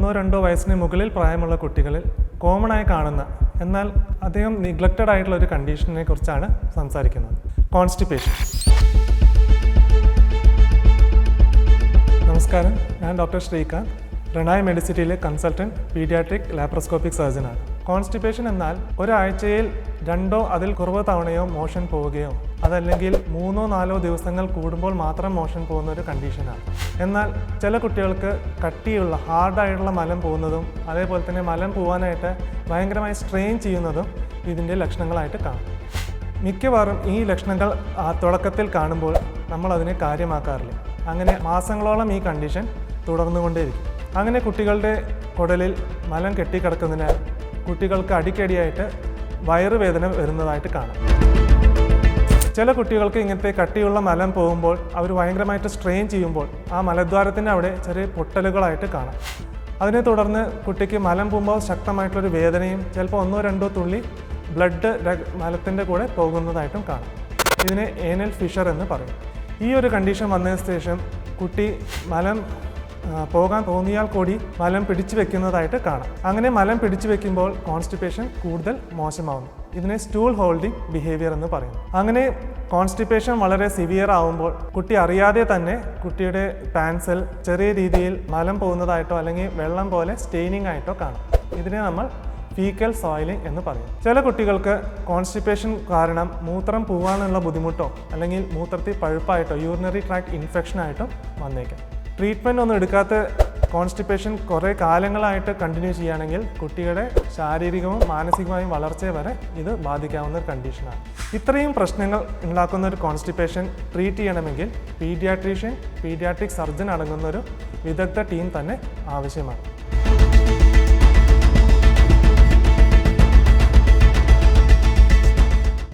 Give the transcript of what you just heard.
1-2 വയസ്സിന് മുകളിൽ പ്രായമുള്ള കുട്ടികളിൽ കോമൺ ആയി കാണുന്ന എന്നാൽ അധികം നിഗ്ലക്റ്റഡ് ആയിട്ടുള്ള ഒരു കണ്ടീഷനെ കുറിച്ചാണ് സംസാരിക്കുന്നത്. കോൺസ്റ്റിപ്പേഷൻ. നമസ്കാരം, ഞാൻ ഡോക്ടർ ശ്രീകാന്ത്, റെനായ് മെഡിസിറ്റിയിലെ കൺസൾട്ടൻറ്റ് പീഡിയാട്രിക് ലാപ്രോസ്കോപ്പിക് സർജനാണ്. കോൺസ്റ്റിപ്പേഷൻ എന്നാൽ ഒരാഴ്ചയിൽ 2 അതിൽ കുറവ് തവണയോ മോഷൻ പോവുകയോ അതല്ലെങ്കിൽ 3-4 ദിവസങ്ങൾ കൂടുമ്പോൾ മാത്രം മോഷൻ പോകുന്ന ഒരു കണ്ടീഷനാണ്. എന്നാൽ ചില കുട്ടികൾക്ക് കട്ടിയുള്ള ഹാർഡായിട്ടുള്ള മലം പോകുന്നതും അതേപോലെ തന്നെ മലം പോകാനായിട്ട് ഭയങ്കരമായി സ്ട്രെയിൻ ചെയ്യുന്നതും ഇതിൻ്റെ ലക്ഷണങ്ങളായിട്ട് കാണും. മിക്കവാറും ഈ ലക്ഷണങ്ങൾ തുടക്കത്തിൽ കാണുമ്പോൾ നമ്മൾ അതിനെ കാര്യമാക്കാറില്ല. അങ്ങനെ മാസങ്ങളോളം ഈ കണ്ടീഷൻ തുടർന്നുകൊണ്ടേയിരിക്കും. അങ്ങനെ കുട്ടികളുടെ കുടലിൽ മലം കെട്ടിക്കിടക്കുന്നതിനാൽ കുട്ടികൾക്ക് അടിക്കടിയായിട്ട് വയറുവേദന വരുന്നതായിട്ട് കാണാം. ചില കുട്ടികൾക്ക് ഇങ്ങനത്തെ കട്ടിയുള്ള മലം പോകുമ്പോൾ അവർ ഭയങ്കരമായിട്ട് സ്ട്രെയിൻ ചെയ്യുമ്പോൾ ആ മലദ്വാരത്തിൻ്റെ അവിടെ ചെറിയ പൊട്ടലുകളായിട്ട് കാണാം. അതിനെ തുടർന്ന് കുട്ടിക്ക് മലം പോകുമ്പോൾ ശക്തമായിട്ടുള്ളൊരു വേദനയും ചിലപ്പോൾ 1-2 തുള്ളി ബ്ലഡ് മലത്തിൻ്റെ കൂടെ പോകുന്നതായിട്ടും കാണാം. ഇതിനെ ഏനൽ ഫിഷർ എന്ന് പറയും. ഈ ഒരു കണ്ടീഷൻ വന്നതിന് ശേഷം കുട്ടി മലം പോകാൻ തോന്നിയാൽ കൂടി മലം പിടിച്ചു വെക്കുന്നതായിട്ട് കാണാം. അങ്ങനെ മലം പിടിച്ചു വെക്കുമ്പോൾ കോൺസ്റ്റിപ്പേഷൻ കൂടുതൽ മോശമാവുന്നു. ഇതിനെ സ്റ്റൂൾ ഹോൾഡിംഗ് ബിഹേവിയർ എന്ന് പറയുന്നു. അങ്ങനെ കോൺസ്റ്റിപ്പേഷൻ വളരെ സിവിയർ ആവുമ്പോൾ കുട്ടി അറിയാതെ തന്നെ കുട്ടിയുടെ പാൻസിൽ ചെറിയ രീതിയിൽ മലം പോകുന്നതായിട്ടോ അല്ലെങ്കിൽ വെള്ളം പോലെ സ്റ്റെയിനിങ് ആയിട്ടോ കാണാം. ഇതിനെ നമ്മൾ ഫീക്കൽ സോയിലിംഗ് എന്ന് പറയും. ചില കുട്ടികൾക്ക് കോൺസ്റ്റിപ്പേഷൻ കാരണം മൂത്രം പോകാനുള്ള ബുദ്ധിമുട്ടോ അല്ലെങ്കിൽ മൂത്രത്തിൽ പഴുപ്പായിട്ടോ യൂറിനറി ട്രാക്ട് ഇൻഫെക്ഷൻ ആയിട്ടോ വന്നേക്കാം. ട്രീറ്റ്മെൻറ്റ് ഒന്നും എടുക്കാത്ത കോൺസ്റ്റിപ്പേഷൻ കുറേ കാലങ്ങളായിട്ട് കണ്ടിന്യൂ ചെയ്യുകയാണെങ്കിൽ കുട്ടിയുടെ ശാരീരികവും മാനസികമായും വളർച്ചയെ വരെ ഇത് ബാധിക്കാവുന്ന ഒരു കണ്ടീഷനാണ്. ഇത്രയും പ്രശ്നങ്ങൾ ഉണ്ടാക്കുന്ന ഒരു കോൺസ്റ്റിപ്പേഷൻ ട്രീറ്റ് ചെയ്യണമെങ്കിൽ പീഡിയാട്രീഷ്യൻ, പീഡിയാട്രിക് സർജൻ അടങ്ങുന്ന ഒരു വിദഗ്ധ ടീം തന്നെ ആവശ്യമാണ്.